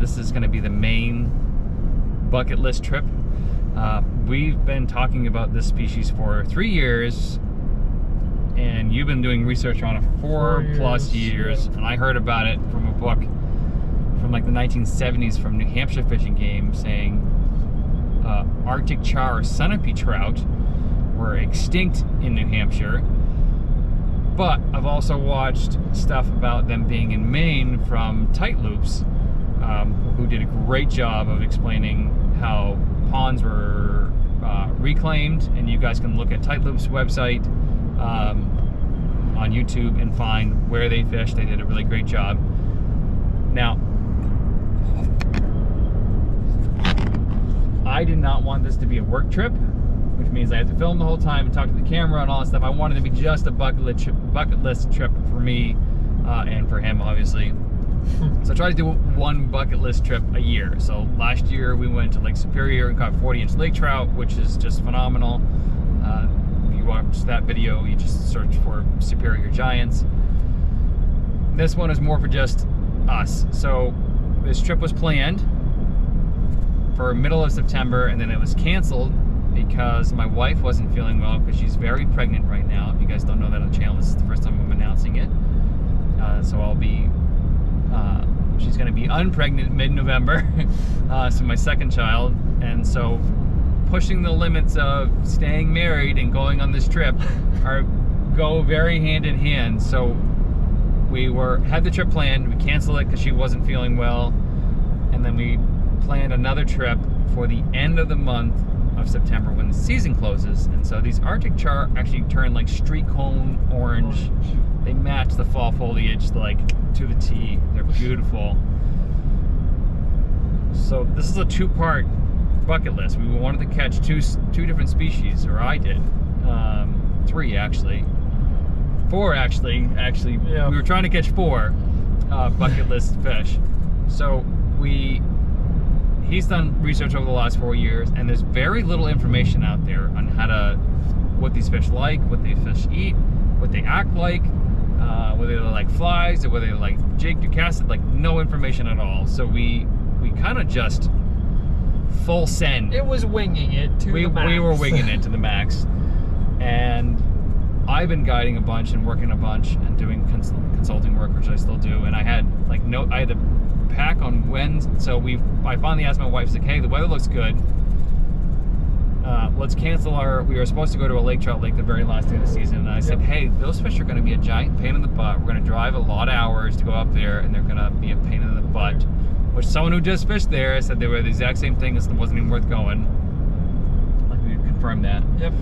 This is going to be the Maine bucket list trip. We've been talking about this species for 3 years, and you've been doing research on it for 4+ years. Yeah. And I heard about it from a book from like the 1970s from New Hampshire Fishing Game saying Artic Charr Sunapee Trout were extinct in New Hampshire. But I've also watched stuff about them being in Maine from Tight Loops, who did a great job of explaining how ponds were reclaimed, and you guys can look at Tight Loops website on YouTube and find where they fished. They did a really great job. Now, I did not want this to be a work trip, which means I had to film the whole time and talk to the camera and all that stuff. I wanted it to be just a bucket list trip for me and for him, obviously. So I tried to do one bucket list trip a year. So last year we went to Lake Superior and caught 40-inch lake trout, which is just phenomenal. If you watch that video, you just search for Superior Giants. This one is more for just us. So this trip was planned for middle of September, and then it was canceled because my wife wasn't feeling well, because she's very pregnant right now. If you guys don't know that on the channel, this is the first time I'm announcing it. So I'll be, she's gonna be unpregnant mid-November, so my second child. And so pushing the limits of staying married and going on this trip go very hand in hand. So we had the trip planned, we canceled it because she wasn't feeling well, and then we planned another trip for the end of the month of September when the season closes. And so these Artic Charr actually turn like street cone orange. They match the fall foliage like to the T. They're beautiful. So this is a 2-part bucket list. We wanted to catch two different species, or I did. 3 actually. 4 actually. Yeah. We were trying to catch 4 bucket list fish. So he's done research over the last 4 years, and there's very little information out there on what these fish like, what these fish eat, what they act like, whether they like flies or whether they like jig or cast it, like no information at all. So we kind of just full send. It was winging it to the max. We were winging it to the max. And I've been guiding a bunch and working a bunch and doing consulting work, which I still do. And I had the pack on Wednesday. So I finally asked my wife, I said, hey, the weather looks good. Let's cancel we were supposed to go to a lake trout lake the very last day of the season. And I said, hey, those fish are going to be a giant pain in the butt. We're going to drive a lot of hours to go up there, and they're going to be a pain in the butt. Which someone who just fished there said they were the exact same thing, as it wasn't even worth going. Like, we confirmed that. Yep.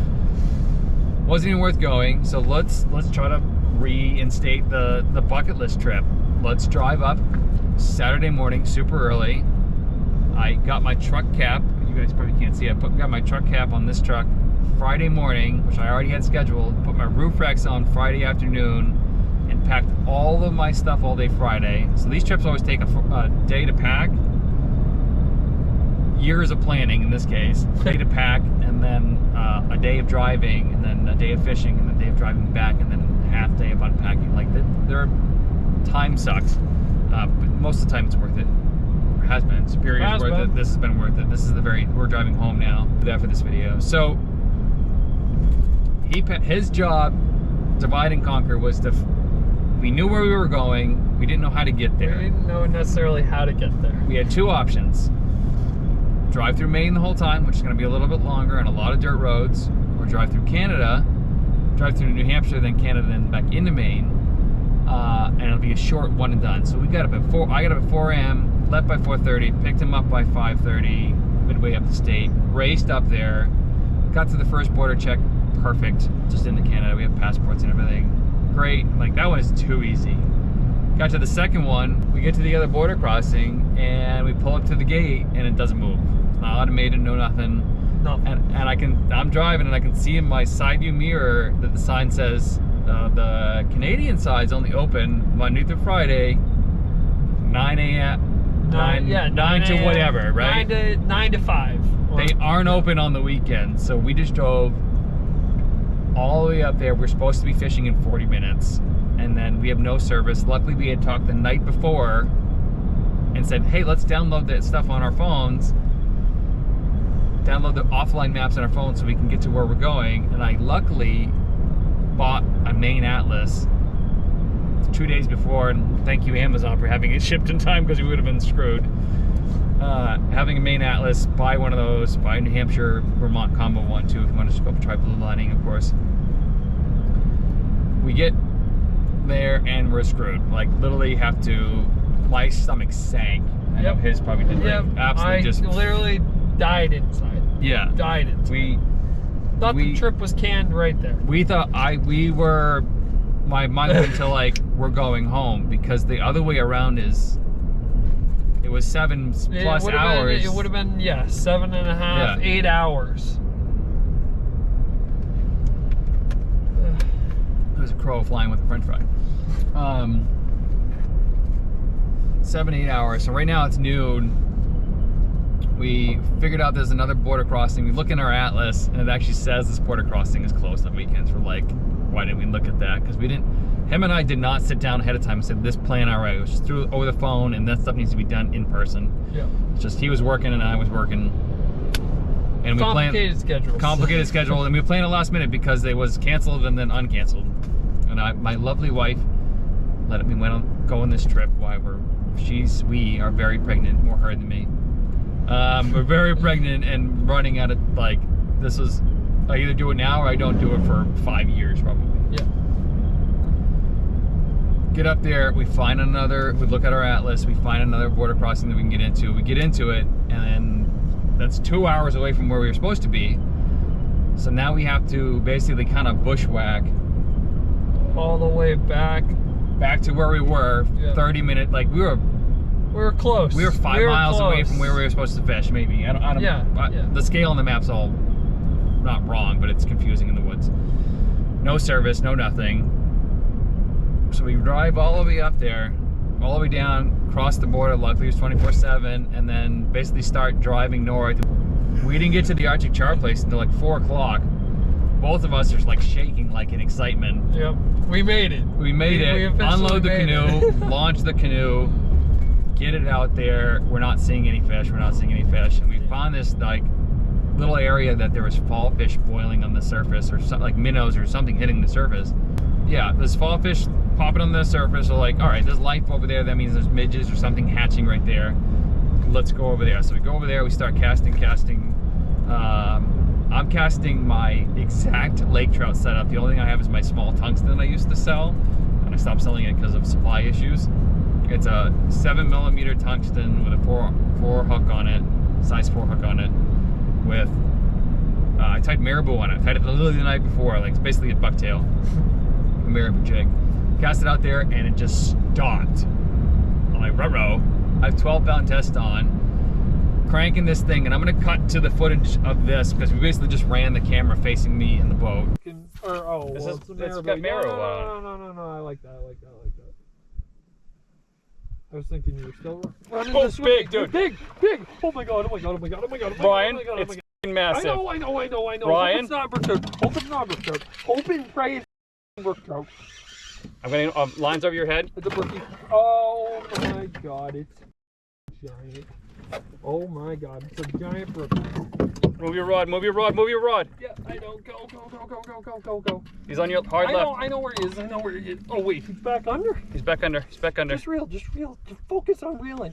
Wasn't even worth going. So let's try to reinstate the bucket list trip. Let's drive up Saturday morning, super early. I got my truck cap. You guys probably can't see it. Got my truck cap on this truck Friday morning, which I already had scheduled. Put my roof racks on Friday afternoon, and packed all of my stuff all day Friday. So these trips always take a day to pack. Years of planning in this case. Day to pack, and then a day of driving, and then a day of fishing, and a day of driving back, and then a half day of unpacking. Like, their time sucks, but most of the time it's worth it. Or has been. Superior's worth it. This has been worth it. This is we're driving home now. Do that for this video. So his job, divide and conquer, was we knew where we were going. We didn't know how to get there. We didn't know necessarily how to get there. We had 2 options. Drive through Maine the whole time, which is going to be a little bit longer and a lot of dirt roads, or drive through Canada, drive through New Hampshire, then Canada, then back into Maine, and it'll be a short one and done. So we got up at 4. I got up at 4 a.m., left by 4:30, picked him up by 5:30, midway up the state, raced up there, got to the first border check, perfect, just into Canada. We have passports and everything. Great. Like, that one is too easy. Got to the second one, we get to the other border crossing, and we pull up to the gate, and it doesn't move. It's not automated, no nothing. No. And I'm driving, and I can see in my side view mirror that the sign says the Canadian side's only open Monday through Friday, 9 a.m. 9 to whatever, right? 9 to 5. They aren't open on the weekend, so we just drove all the way up there. We're supposed to be fishing in 40 minutes, and then we have no service. Luckily, we had talked the night before and said, hey, let's download that stuff on our phones. Download the offline maps on our phones so we can get to where we're going. And I luckily bought a Maine atlas 2 days before, and thank you Amazon for having it shipped in time because we would have been screwed. Having a Maine atlas, buy one of those, buy New Hampshire, Vermont combo one too if you want to go try blue lining, of course. We get there and we're screwed. Like literally have to, my stomach sank. I know his probably did. Yep. Absolutely just literally died inside. Yeah. Died inside. We thought the trip was canned right there. We thought my mind went to like, we're going home, because the other way around is, it was 7+ hours. It would have been, yeah, 7.5, 8 hours. There's a crow flying with a french fry. 7-8 hours. So right now it's noon. We figured out there's another border crossing. We look in our atlas and it actually says this border crossing is closed on weekends. We're like, why didn't we look at that? Because him and I did not sit down ahead of time and say, this plan all right. It was just through over the phone, and that stuff needs to be done in person. Yeah. It's just he was working and I was working. And we complicated schedule. Complicated schedule, and we planned it last minute because it was canceled and then uncanceled. And my lovely wife let me go on this trip while we are very pregnant, more her than me. We're very pregnant and running out of, like, this is, I either do it now or I don't do it for 5 years probably. Yeah. Get up there, we look at our atlas, we find another border crossing that we can get into. We get into it, and then that's 2 hours away from where we were supposed to be. So now we have to basically kind of bushwhack all the way back to where we were. 30 minutes, like we were close. We were 5 miles away from where we were supposed to fish, maybe. I don't. The scale on the map's all not wrong, but it's confusing in the woods. No service, no nothing. So we drive all the way up there, all the way down, cross the border. Luckily, it was 24/7, and then basically start driving north. We didn't get to the Artic Charr place until like 4 o'clock. Both of us are like shaking, like in excitement. Yep, we made it. We made it. Unload the canoe, launch the canoe, get it out there. We're not seeing any fish. And we found this like little area that there was fall fish boiling on the surface, or something like minnows or something hitting the surface. Yeah, there's fall fish popping on the surface. So like, all right, there's life over there. That means there's midges or something hatching right there. Let's go over there. So we go over there. We start casting. I'm casting my exact lake trout setup. The only thing I have is my small tungsten I used to sell, and I stopped selling it because of supply issues. It's a 7mm tungsten with a 4 hook on it, size 4 hook on it, with I tied marabou on it. I tied it literally the night before. Like, it's basically a bucktail, a marabou jig. Cast it out there and it just stopped. I'm like, ruh-roh. I have 12-pound test on, cranking this thing, and I'm gonna cut to the footage of this because we basically just ran the camera facing me in the boat. It's got marrow. No, I like that. I was thinking you were still running this way. Big, dude. Big. Oh my god. Brian, it's f***ing massive. I know. Brian. Hope it's not Brook Trout. Hope and pray it's Brook Trout. I'm gonna lines over your head. It's a brookie. Oh my god, it's giant. Oh my god, it's a giant brook. Move your rod. Yeah, I know. Go. He's on your hard left. I know where he is. Oh wait, he's back under? He's back under. Just reel. Just focus on reeling.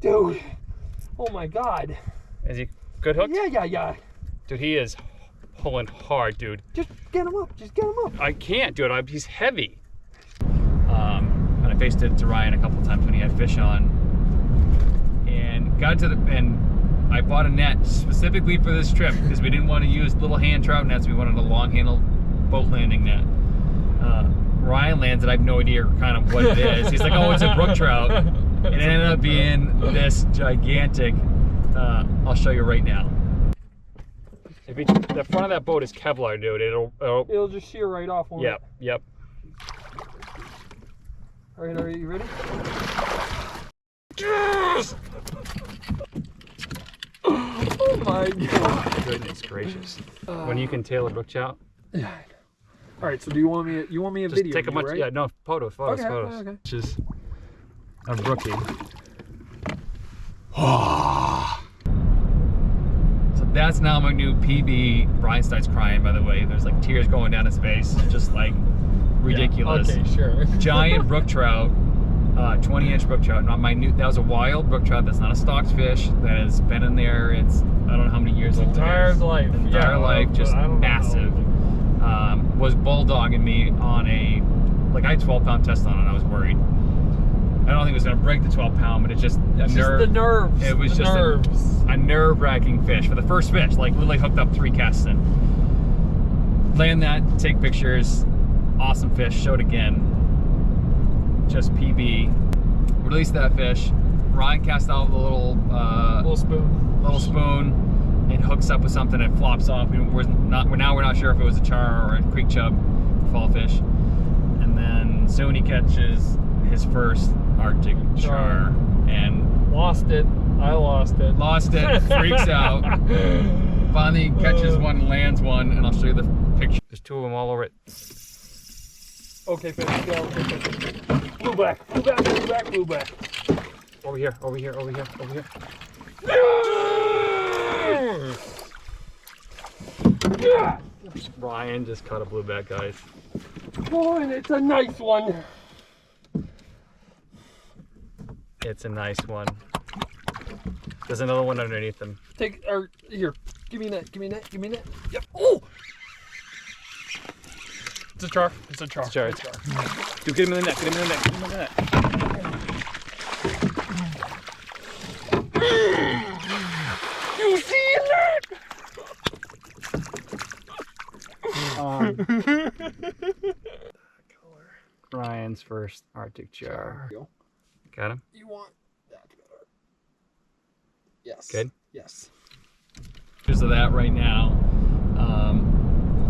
Dude. Oh my god. Is he good hook? Yeah. Dude, he is pulling hard, dude. Just get him up. I can't, dude. He's heavy. And I faced it to Ryan a couple times when he had fish on. And I bought a net specifically for this trip because we didn't want to use little hand trout nets. We wanted a long handle boat landing net. Ryan lands it. I have no idea kind of what it is. He's like, oh, it's a brook trout. It ended up being this gigantic, I'll show you right now. The front of that boat is Kevlar, dude. It'll just shear right off. Yep. All right, are you ready? Yes! Oh my god! Goodness gracious! When you can tail a brook trout. Yeah. All right. So do you want me a just video? Take a bunch. Right? Yeah. No photos. Okay. Just a brookie. So that's now my new PB. Brian starts crying, by the way. There's like tears going down his face, just like ridiculous. Yeah, okay, sure. Giant brook trout, 20-inch brook trout. Not my new. That was a wild brook trout. That's not a stocked fish. That has been in there. It's I don't know how many years old. Entire life. Entire life, just massive. Was bulldogging me on a like I had 12-pound test on it. I was worried. I don't think it was gonna break the 12-pound, but it's just a nerve. The nerves. It was just a nerve-wracking fish for the first fish. Like literally hooked up 3 casts in. Land that, take pictures. Awesome fish. Showed again. Just PB. Released that fish. Ryan cast out the little spoon. It hooks up with something. It flops off. We're not sure if it was a char or a creek chub, fall fish. And then soon he catches his first Arctic char and lost it. I lost it. Lost it. Freaks out. Finally catches one, lands one, and I'll show you the picture. There's 2 of them all over it. Okay, fish. Yeah, okay, fish. Blue back. Blue back. Blue back. Blue back. Over here. Over here. Over here. Over here. Yeah. Ryan just caught a blueback, guys. Oh, and it's a nice one. It's a nice one. There's another one underneath them. Take or here. Give me that. Give me that. Give me that. Yep. Oh. It's a char. It's a char. It's a char. Dude, get him in the net. Get him in the net. Get him in the net. You see that? Ryan's first Arctic Charr. Got him? You want that better? Yes. Good? Yes. Pictures of that right now.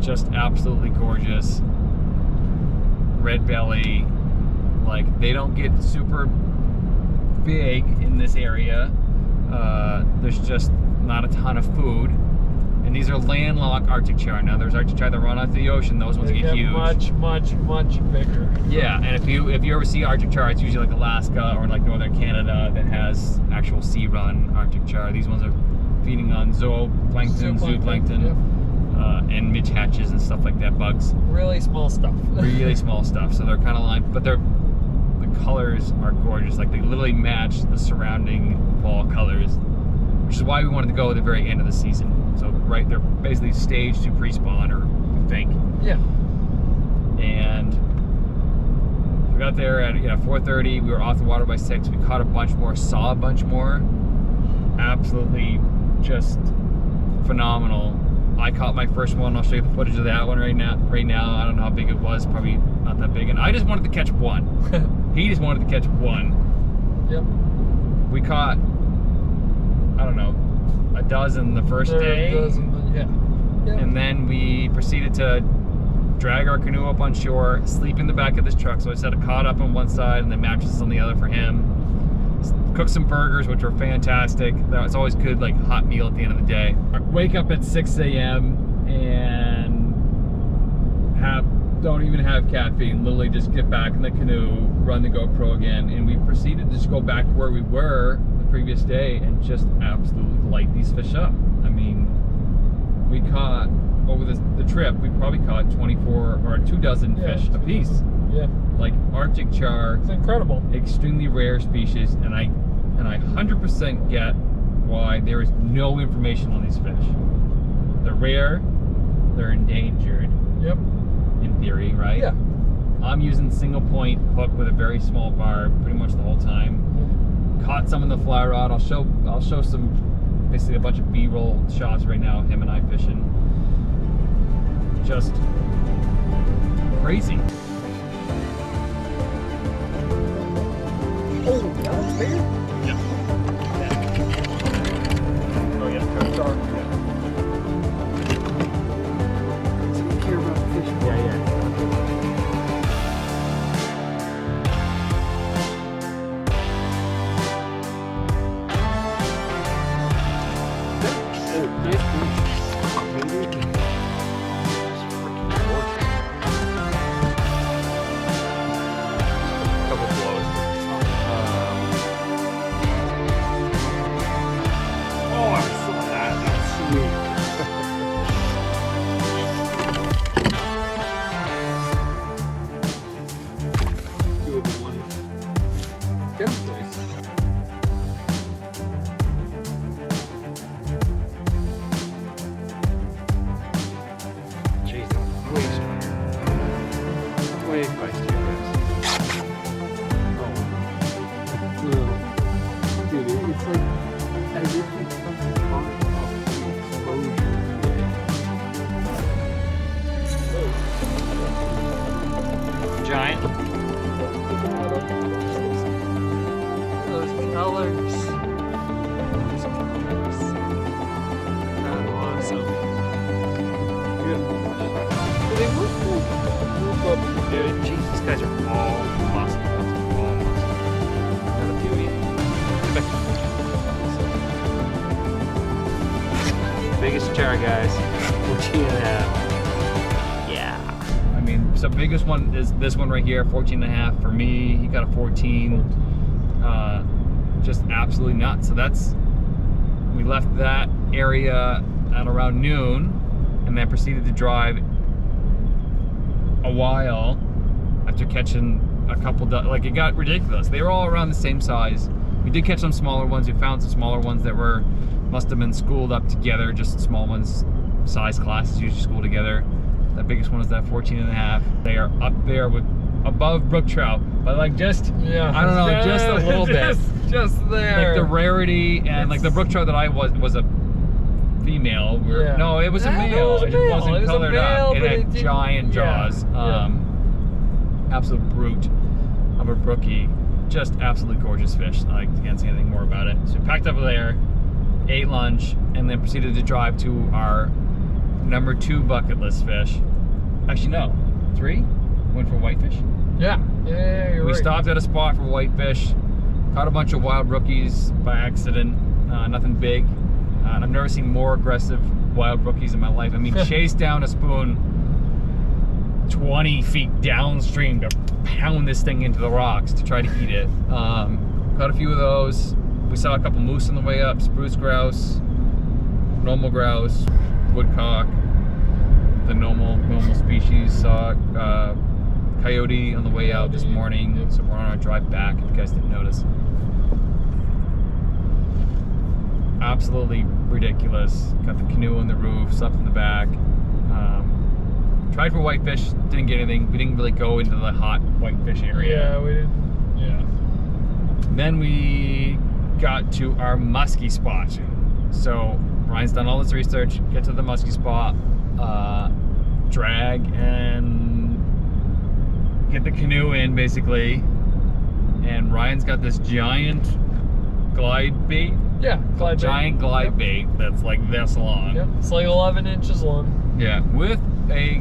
Just absolutely gorgeous. Red belly. Like, they don't get super big in this area. There's just not a ton of food. And these are landlocked Arctic Charr. Now there's Arctic Charr that run out to the ocean. Those ones get huge. Much bigger. Yeah, and if you ever see Arctic Charr, it's usually like Alaska or like northern Canada that has actual sea-run Arctic Charr. These ones are feeding on zooplankton, and midge hatches and stuff like that, bugs. Really small stuff. Really small stuff. So they're kind of like, but the colors are gorgeous. Like they literally match the surrounding fall colors, which is why we wanted to go at the very end of the season. So they're basically staged to pre-spawn, or we think. Yeah. And we got there at 4:30. We were off the water by 6. We caught a bunch more, saw a bunch more. Absolutely just phenomenal. I caught my first one. I'll show you the footage of that one right now. I don't know how big it was. Probably not that big. And I just wanted to catch one. He just wanted to catch one. Yep. We caught, I don't know, a dozen the first day. Yeah. And then we proceeded to drag our canoe up on shore, sleep in the back of this truck. So I set a cot up on one side and the mattresses on the other for him. Cook some burgers, which were fantastic. That was always good, like hot meal at the end of the day. Wake up at 6 a.m. and don't even have caffeine. Literally just get back in the canoe, run the GoPro again, and we proceeded to just go back where we were the previous day and just absolutely light these fish up. I mean, we caught over the trip, we probably caught 24 or 24 fish a piece. Yeah. Like Arctic Charr. It's incredible. Extremely rare species, and I 100% get why there is no information on these fish. They're rare, they're endangered. Yep. In theory, right? Yeah. I'm using single point hook with a very small barb pretty much the whole time. Caught some in the fly rod. I'll show some, basically a bunch of B-roll shots right now of him and I fishing. Just crazy. Oh, that's fair? Yeah. Oh yeah, char. Take care about the fish. Yeah. Giant. Those colors. Awesome. Dude, jeez, these guys are all muscle. All muscle. Got a few biggest Charr, guys. 14.5. Yeah. I mean, so biggest one is this one right here, 14.5 for me. He got a 14. Just absolutely nuts. So we left that area at around noon, and then proceeded to drive a while after catching a couple. Like, it got ridiculous. They were all around the same size. We did catch some smaller ones. We found some smaller ones that must have been schooled up together, just small ones, size classes usually school together. The biggest one is that 14.5. They are up there above Brook Trout, but like just, yeah, I don't know, just a little bit. Just there. Like the rarity, and like the Brook Trout that I was a female. Yeah. No, it was a male. It just wasn't colored up. It had giant jaws. Absolute brute of a brookie. Just absolutely gorgeous fish. I can't say anything more about it. So we packed up there, ate lunch, and then proceeded to drive to our number 2 bucket list fish. Actually, no, 3. Went for whitefish. Yeah, you're We right. stopped at a spot for whitefish. Caught a bunch of wild rookies by accident. Nothing big. And I've never seen more aggressive wild rookies in my life. I mean, chased down a spoon 20 feet downstream to pound this thing into the rocks to try to eat it. Caught a few of those. We saw a couple moose on the way up, spruce grouse, normal grouse, woodcock, the normal species. Saw coyote on the way out this morning, so we're on our drive back, if you guys didn't notice. Absolutely ridiculous. Got the canoe on the roof, slept in the back. Tried for whitefish, didn't get anything. We didn't really go into the hot whitefish area. Yeah, we didn't. Yeah. Then we got to our muskie spot. So Ryan's done all this research, get to the muskie spot, drag and get the canoe in basically. And Ryan's got this giant glide bait. Yeah, glide bait. Giant glide bait that's like this long. Yep, it's like 11 inches long. Yeah, with a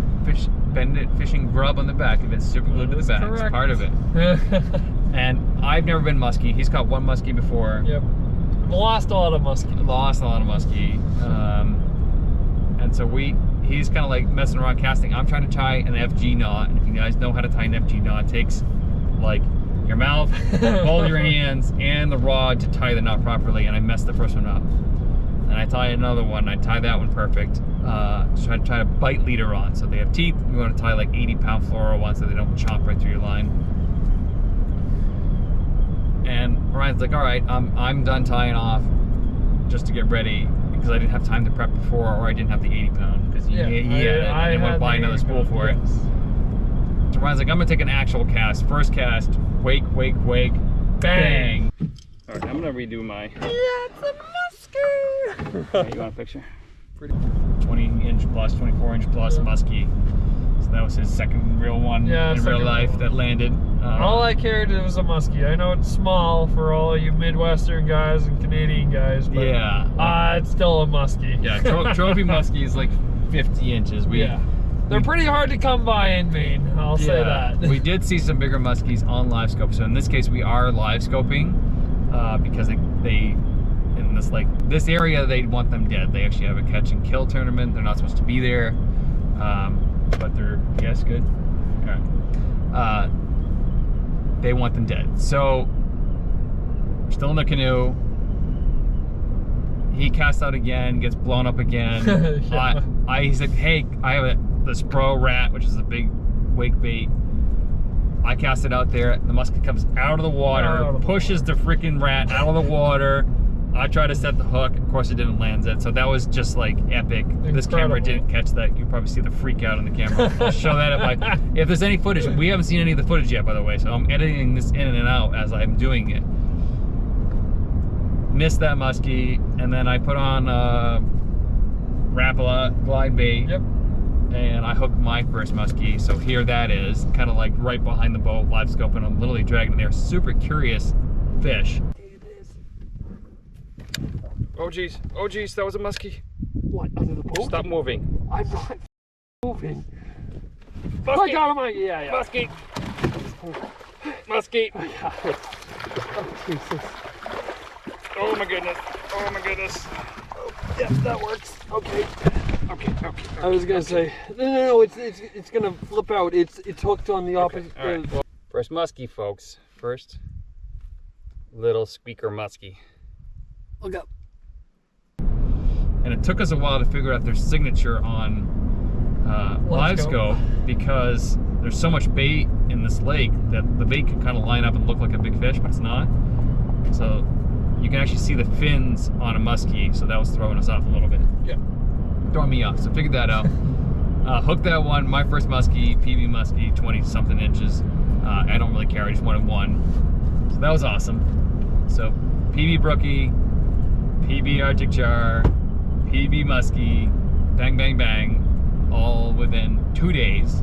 fishing grub on the back of it, super glued to the back. It's part of it. And I've never been muskie. He's caught one muskie before. Yep. I've lost a lot of muskie. And so he's kind of like messing around casting. I'm trying to tie an FG knot, and if you guys know how to tie an FG knot, it takes like your mouth, both your hands, and the rod to tie the knot properly, and I messed the first one up. And I tie another one, I tie that one perfect. So I try to bite leader on, so they have teeth. You want to tie like 80-pound fluoro ones so they don't chomp right through your line. And Ryan's like, all right, I'm done tying off just to get ready, because I didn't have time to prep before, or I didn't have the 80-pound, because he had it, and I didn't want to buy another spool for it. So Ryan's like, I'm gonna take an actual cast. First cast, wake, bang. All right, I'm gonna redo my. Yeah, it's a muskie. Okay, you want a picture? 20-inch plus, 24-inch plus muskie. So that was his second real one in real life that landed. All I cared was a muskie. I know it's small for all you Midwestern guys and Canadian guys, but it's still a muskie. Yeah, trophy muskie is like 50 inches. They're pretty hard to come by in Maine, I'll say that. We did see some bigger muskies on live scope. So in this case, we are live scoping because they in this area, they want them dead. They actually have a catch and kill tournament. They're not supposed to be there, but they're, yes, good. All right. They want them dead. So still in the canoe. He casts out again, gets blown up again. He said, hey, I have this pro rat, which is a big wake bait. I cast it out there. The muskie comes out of the water, pushes the freaking rat out of the water. I tried to set the hook. Of course, it didn't land it. So that was just like epic. Incredible. This camera didn't catch that. You probably see the freak out on the camera. I'll show that if there's any footage. We haven't seen any of the footage yet, by the way. So I'm editing this in and out as I'm doing it. missed that muskie, and then I put on Rapala glide bait. Yep. And I hooked my first muskie. So here that is, kind of like right behind the boat, live scoping. I'm literally dragging it there. Super curious fish. Oh geez, that was a muskie. What, under the boat? Stop moving. I'm not moving. Muskie. I got him. Yeah. Muskie. Muskie. Oh, Jesus. Oh my goodness. Oh my goodness. Oh, yeah, that works. Okay. I was gonna say, no, it's gonna flip out. It's hooked on the opposite. All right. First muskie, folks. First little squeaker muskie. Look up. And it took us a while to figure out their signature on live scope, because there's so much bait in this lake that the bait can kind of line up and look like a big fish, but it's not. So you can actually see the fins on a muskie, so that was throwing us off a little bit. Yeah. Throwing me off, so figured that out. Hooked that one, my first muskie, PB muskie, 20 something inches. I don't really care, I just wanted one. So that was awesome. So PB brookie, PB Artic Charr, PB muskie, bang bang bang, all within 2 days.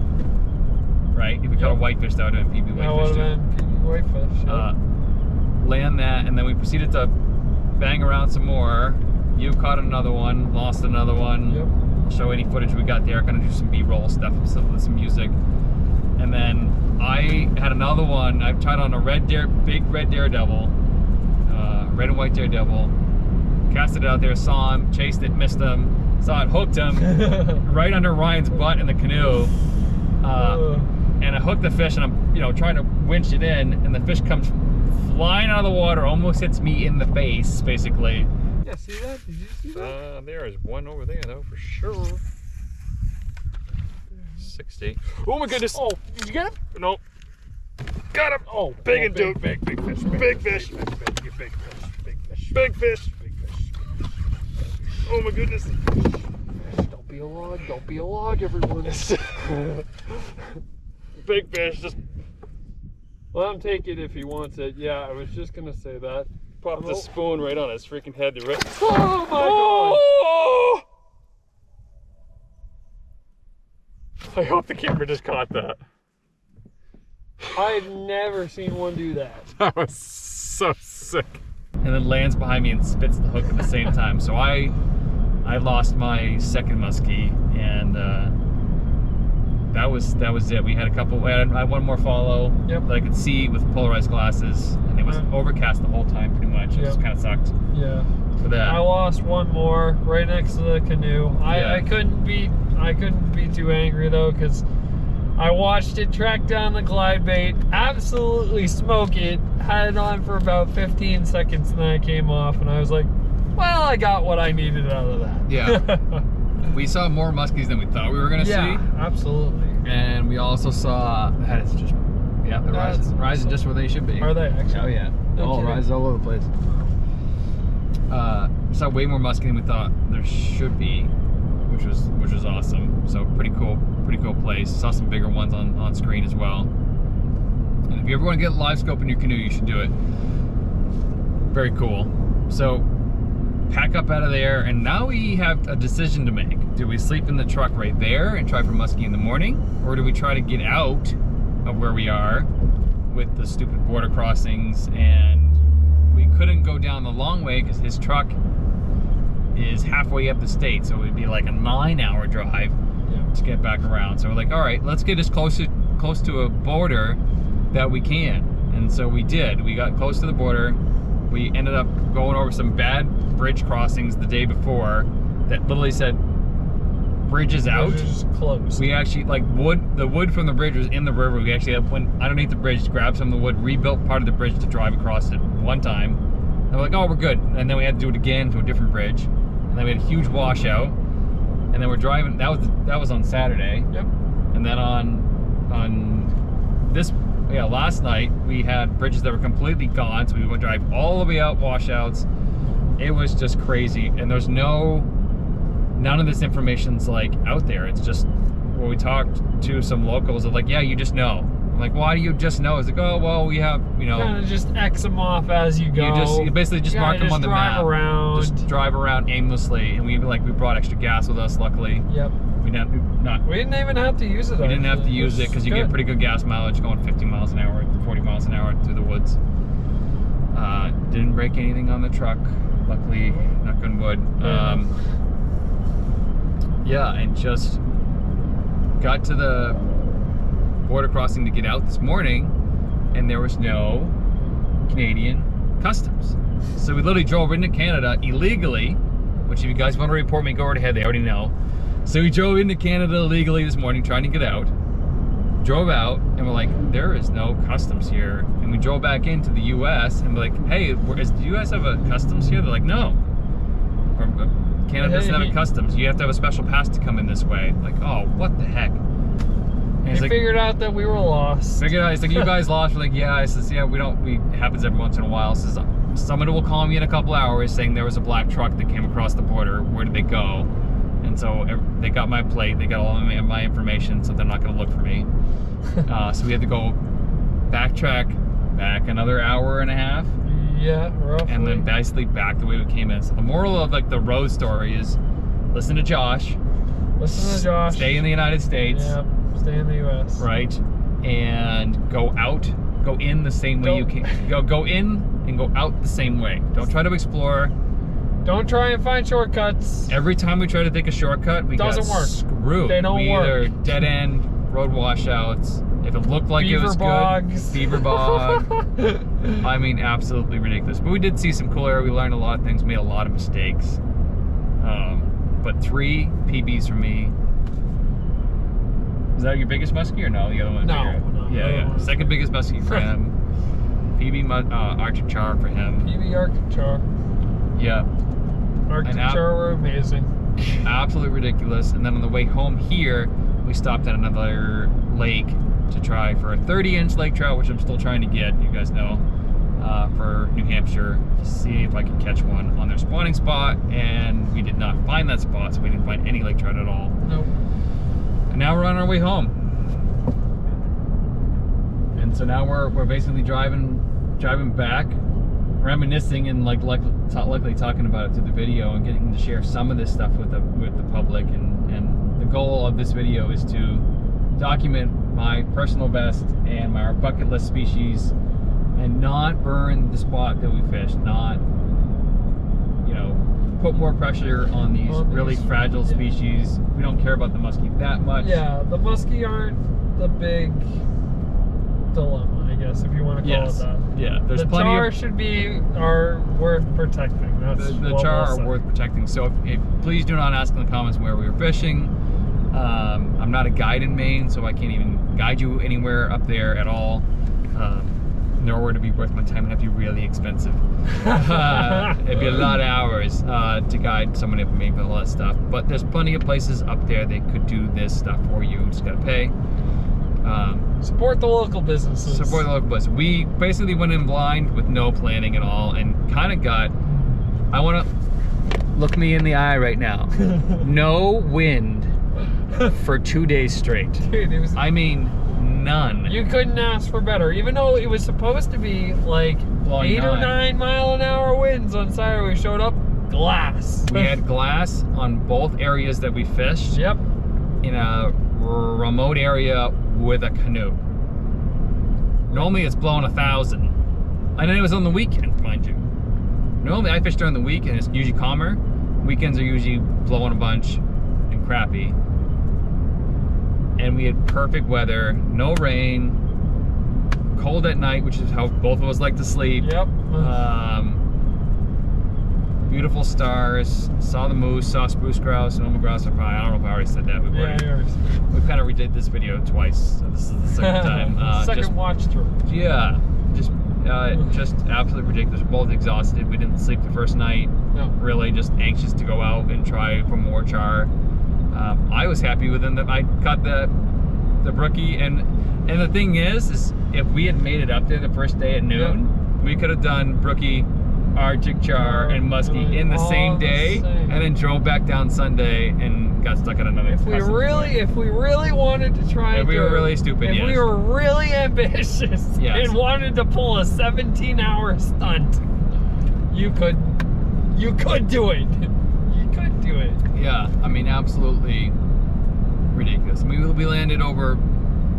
Right? If we caught a whitefish, that would have been PB whitefish too. PB whitefish. Yep. Land that, and then we proceeded to bang around some more. You caught another one, lost another one. Yep. I'll show any footage we got there. Gonna do some B-roll stuff with some music. And then I had another one. I tied on a big red daredevil, red and white daredevil. Cast it out there, saw him, chased it, missed him, saw it, hooked him right under Ryan's butt in the canoe. And I hooked the fish, and I'm trying to winch it in, and the fish comes flying out of the water, almost hits me in the face, basically. Yeah, see that? Did you see that? There is one over there, though, for sure. 60. Oh my goodness! Oh, did you get him? Nope. Got him! Oh, big oh, and dude. Big fish. Big fish. Big fish. Oh my goodness. Don't be a log, everyone. Big fish, just let him take it if he wants it. Yeah, I was just gonna say that. popped the spoon right on his freaking head. Oh my god! I hope the camera just caught that. I've never seen one do that. That was so sick. And then lands behind me and spits the hook at the same time. So I lost my second muskie, and that was it. We had a couple. I had one more follow that I could see with polarized glasses, and it was overcast the whole time pretty much. It just kind of sucked. Yeah. For that. I lost one more right next to the canoe. I couldn't be too angry though, because I watched it track down the glide bait, absolutely smoke it, had it on for about 15 seconds, and then I came off, and I was like, well, I got what I needed out of that. Yeah. We saw more muskies than we thought we were going to see. Yeah, absolutely. And we also saw that it's just, they're rising just where they should be. Are they actually? Oh, yeah. No kidding. Rises all over the place. We saw way more muskie than we thought there should be, which was awesome. So pretty cool place. Saw some bigger ones on screen as well. And if you ever want to get a live scope in your canoe, you should do it. Very cool. So pack up out of there, and now we have a decision to make. Do we sleep in the truck right there and try for muskie in the morning, or do we try to get out of where we are with the stupid border crossings? And we couldn't go down the long way because his truck is halfway up the state, so it would be like a 9-hour drive to get back around. So we're like, all right, let's get as close to a border that we can. And so we did. We got close to the border. We ended up going over some bad bridge crossings the day before that literally said bridge is out. Bridge is closed. We actually, like, the wood from the bridge was in the river. We actually went underneath the bridge, grabbed some of the wood, rebuilt part of the bridge to drive across it one time. And we're like, oh, we're good. And then we had to do it again to a different bridge. And then we had a huge washout. And then we're driving, that was on Saturday. Yep. And then on this, last night, we had bridges that were completely gone, so we would drive all the way out washouts. It was just crazy, and there's none of this information's like out there. It's just, when we talked to some locals, they're like, yeah, you just know. I'm like, why do you just know? It's like, oh, well, we have, you know. Kind of just X them off as you go. You basically just mark them on the map. Just drive around aimlessly. And we brought extra gas with us, luckily. Yep. We didn't even have to use it. We didn't have to use it because you get pretty good gas mileage going 50 miles an hour, 40 miles an hour through the woods. Didn't break anything on the truck, luckily, knock on wood. Yeah, and just got to the border crossing to get out this morning, and there was no Canadian customs. So we literally drove into Canada illegally, which if you guys want to report me, go right ahead, they already know. So we drove into Canada illegally this morning trying to get out. Drove out, and we're like, there is no customs here. And we drove back into the US, and we're like, hey, does the US have a customs here? They're like, no. Canada doesn't have a customs. You have to have a special pass to come in this way. Like, oh, what the heck? And they figured out that we were lost. Figured out, it's like, you guys lost? We're like, yeah. I says, yeah, it happens every once in a while. Says, someone will call me in a couple hours saying there was a black truck that came across the border. Where did they go? And so they got my plate, they got all of my information, so they're not gonna look for me. So we had to go backtrack back another hour and a half. Yeah, roughly. And then basically back the way we came in. So the moral of like the road story is listen to Josh. Listen to Josh. Stay in the United States. Yep, stay in the US. Right. And go in the same way you came. Go in and go out the same way. Don't try to explore. Don't try and find shortcuts. Every time we try to take a shortcut, we got screwed. They don't work. Either dead end, road washouts. If it looked like it was good, beaver bog. I mean, absolutely ridiculous. But we did see some cool area. We learned a lot of things, made a lot of mistakes. But 3 PBs from me. Is that your biggest muskie or no? The other one? No. Yeah. Second biggest muskie for him. PB Artic Charr for him. PB Artic Charr. Yeah. Artic Charr were amazing. Absolutely ridiculous. And then on the way home here, we stopped at another lake to try for a 30-inch lake trout, which I'm still trying to get, you guys know, for New Hampshire, to see if I could catch one on their spawning spot. And we did not find that spot, so we didn't find any lake trout at all. Nope. And now we're on our way home. And so now we're basically driving back, reminiscing and luckily talking about it through the video and getting to share some of this stuff with the public. And the goal of this video is to document my personal best and our bucket list species, and not burn the spot that we fished, not, you know, put more pressure on these really fragile species. We don't care about the muskie that much. Yeah, the muskie aren't the big dilemma, I guess, if you want to call it that. Yeah, there's the plenty char of... are worth protecting. That's the char are worth protecting. So please do not ask in the comments where we were fishing. I'm not a guide in Maine, so I can't even guide you anywhere up there at all. Nor would it be worth my time. It'd have to be really expensive. It'd be a lot of hours to guide someone up in Maine for a lot of stuff. But there's plenty of places up there that could do this stuff for you. Just gotta pay. Support the local businesses. Support the local businesses. We basically went in blind with no planning at all, and kind of got. I want to look me in the eye right now. No wind for 2 days straight. Dude, it was. I mean, none. You couldn't ask for better, even though it was supposed to be like 8 or 9 mile an hour winds on Saturday. We showed up, glass. We had glass on both areas that we fished. Yep. In a remote area with a canoe. Normally it's blowing 1,000. And then it was on the weekend, mind you. Normally I fish during the week and it's usually calmer. Weekends are usually blowing a bunch and crappy. And we had perfect weather, no rain, cold at night, which is how both of us like to sleep. Yep. Beautiful stars, saw the moose, saw spruce grouse, and grouse. I don't know if I already said that, but we kind of redid this video twice, so this is the second time. Second watch through. Yeah, just absolutely ridiculous. We're both exhausted. We didn't sleep the first night. No. Really just anxious to go out and try for more char. I was happy with them that I caught the brookie, and the thing is if we had made it up there the first day at noon, we could have done brookie Artic Charr, and Muskie in the same day, and then drove back down Sunday and got stuck at another. If we really wanted to try, if we were really stupid, if we were really ambitious and wanted to pull a 17-hour stunt, you could do it. You could do it. Yeah, I mean, absolutely ridiculous. I mean, we landed over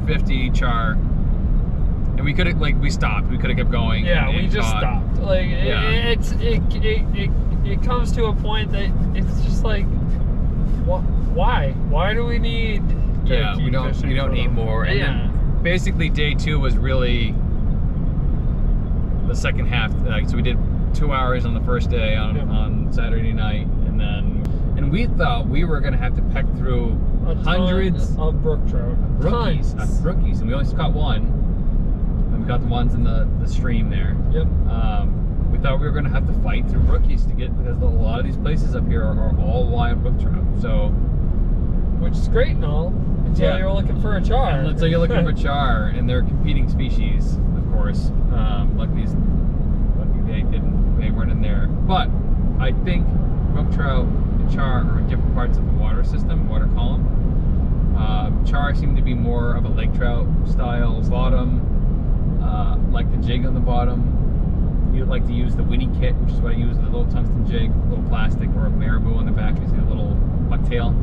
50 char, and we could have, like, we stopped. We could have kept going. Yeah, we just stopped. Like, it comes to a point that it's just like, why? Why do we need? Yeah, we don't need more. And then basically day 2 was really the second half. So we did 2 hours on the first day on Saturday night, and we thought we were gonna have to peck through hundreds of brook trout, rookies, and we only caught one, and we got the ones in the stream there. Yep. We thought we were gonna have to fight through rookies to get, because a lot of these places up here are all wild brook trout. So, which is great and all, until you're looking for a char. Until you're looking for char, and they're competing species, of course. Luckily they weren't in there. But I think brook trout and char are in different parts of the water system, water column. Char seem to be more of a lake trout style bottom, like the jig on the bottom. You'd like to use the Winnie kit, which is what I use, the little tungsten jig, a little plastic, or a marabou on the back, you see a little bucktail.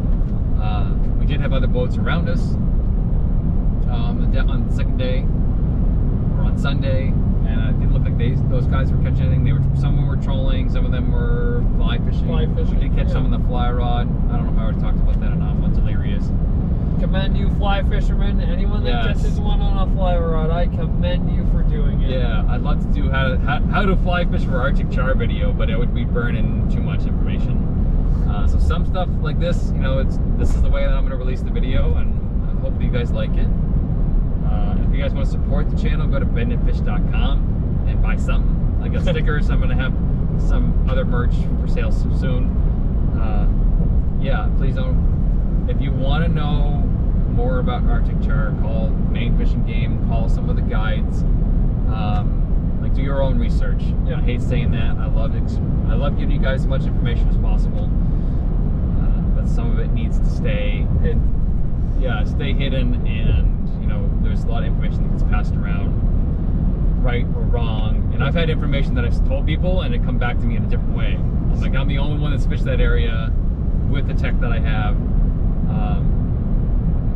We did have other boats around us on the second day, or on Sunday, and it didn't look like those guys were catching anything. Some of them were trolling, some of them were fly fishing. We did catch some on the fly rod. I don't know if I already talked about that or not, but hilarious. Commend you, fly fishermen. Anyone that catches one on a fly rod, I commend you for doing it. Yeah, I'd love to do how to fly fish for Artic Charr video, but it would be burning too much information. So some stuff like this, this is the way that I'm going to release the video, and hopefully you guys like it. If you guys want to support the channel, go to bendandfish.com and buy something. I got stickers. I'm going to have some other merch for sale soon. Yeah, please don't. If you want to know more about Artic Charr, call Maine Fish and Game, call some of the guides. Like, do your own research. I hate saying that. I love giving you guys as much information as possible, but some of it needs to stay hidden. Yeah, stay hidden, and there's a lot of information that gets passed around, right or wrong. And I've had information that I've told people, and it come back to me in a different way. I'm like, I'm the only one that's fished that area with the tech that I have.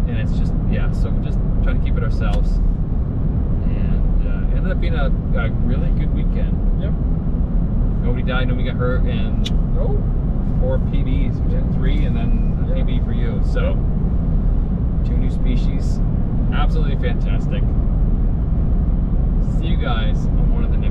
And it's just, so we're just trying to keep it ourselves. And it ended up being a really good weekend. Yep. Nobody died, nobody got hurt, and 4 PBs, which had 3, and then a PB for you. So, 2 new species. Absolutely fantastic. See you guys on one of the next